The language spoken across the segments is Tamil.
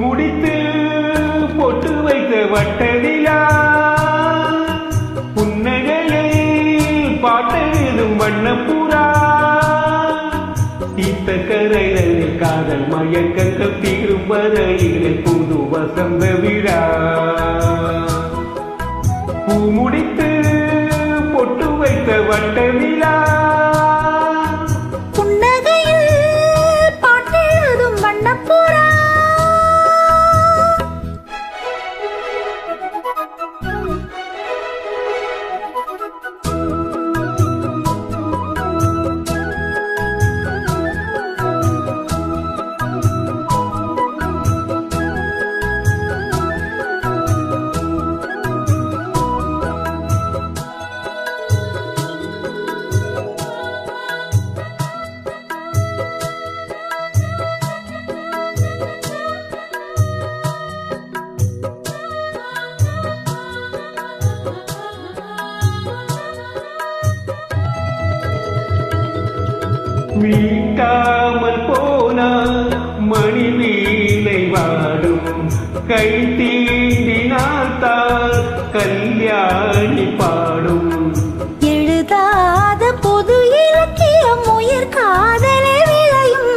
முடித்து பொட்டு வைத்த வட்ட நிலா புன்னகையில் பாட்டெழுதும் வண்ணப்புறா தீர்த்த கரைகளில் காதல் மயக்கங்கள் தீரும் வரையில் புது வசந்த விழா பூ முடித்து பொட்டு வைத்த வட்ட நிலா மீட்டாமல் போனால் மணி வீணை வாடும் கை தீண்டினால் தான் கல்யாணி பாடும் எழுதாத பொது இலக்கியம் உயிர் காதலே விளையும்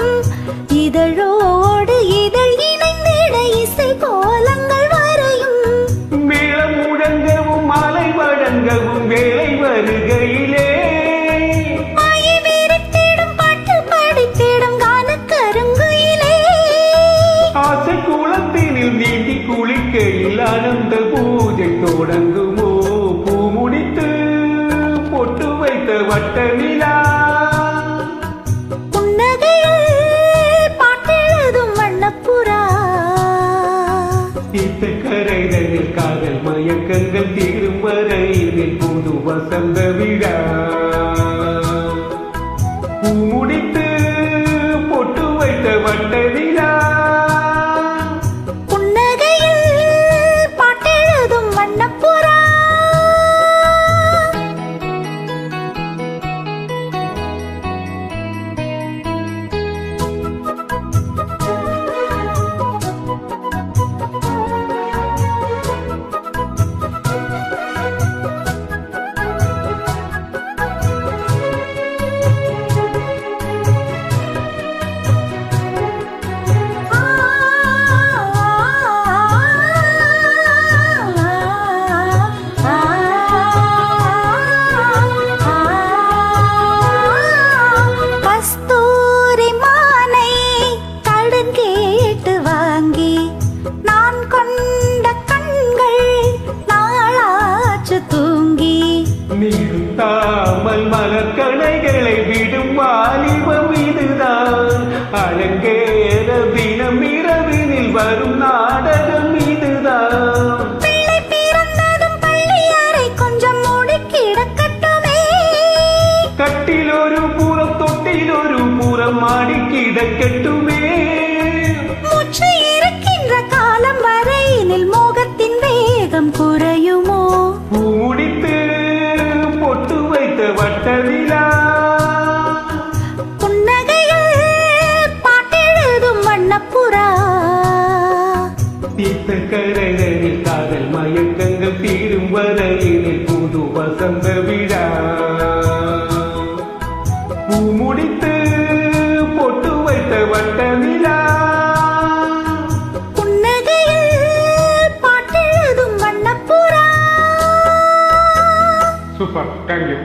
இதழோடு இதழ் இணைந்திட இசை கோலங்கள் வரையும் மேளம் முழங்கவும் மாலை வழங்கவும் வேலை வருகையிலே நீந்தி குளிக்கையில் ஆனந்த பூஜை தொடங்குமோ பூ முடித்து பொட்டு வைத்த வட்ட நிலா புன்னகையில் பாட்டெழுதும் வண்ணப்புறா தீர்த்த கரைகளில் காதல் மயக்கங்கள் தீரும் வரையில் புது வசந்த விழா பூ முடித்து பொட்டு வைத்த வட்ட நிலா தாமல் மலக்கணைகளை விடும் வாலிபம் இதுதான் அலங்கேற தினம் இரவினில் வரும் நாடகம் இதுதான் பிள்ளை பிறந்ததும் பள்ளி அறை கொஞ்சம் மூடி கிடக்கட்டுமே கட்டில் ஒரு புறம் தொட்டில் ஒரு புறம் மாடி கிடக்கட்டுமே மூச்சு இருக்கின்ற காலம் வரையினில் மோகத்தின் வேகம் குறையுமோ முடித்து பொட்டு வைத்த வட்ட நிலா புன்னகையில் பாட்டெழுதும் வண்ணப்புறா தீர்த்த கரைகளில் காதல் மயக்கங்கள் தீரும் வரையில் புது வசந்த விழா பூ முடித்து பொட்டு வைத்த வட்ட நிலா புன்னகையில் பாட்டெழுதும் வண்ணப்புறா. Super, thank you.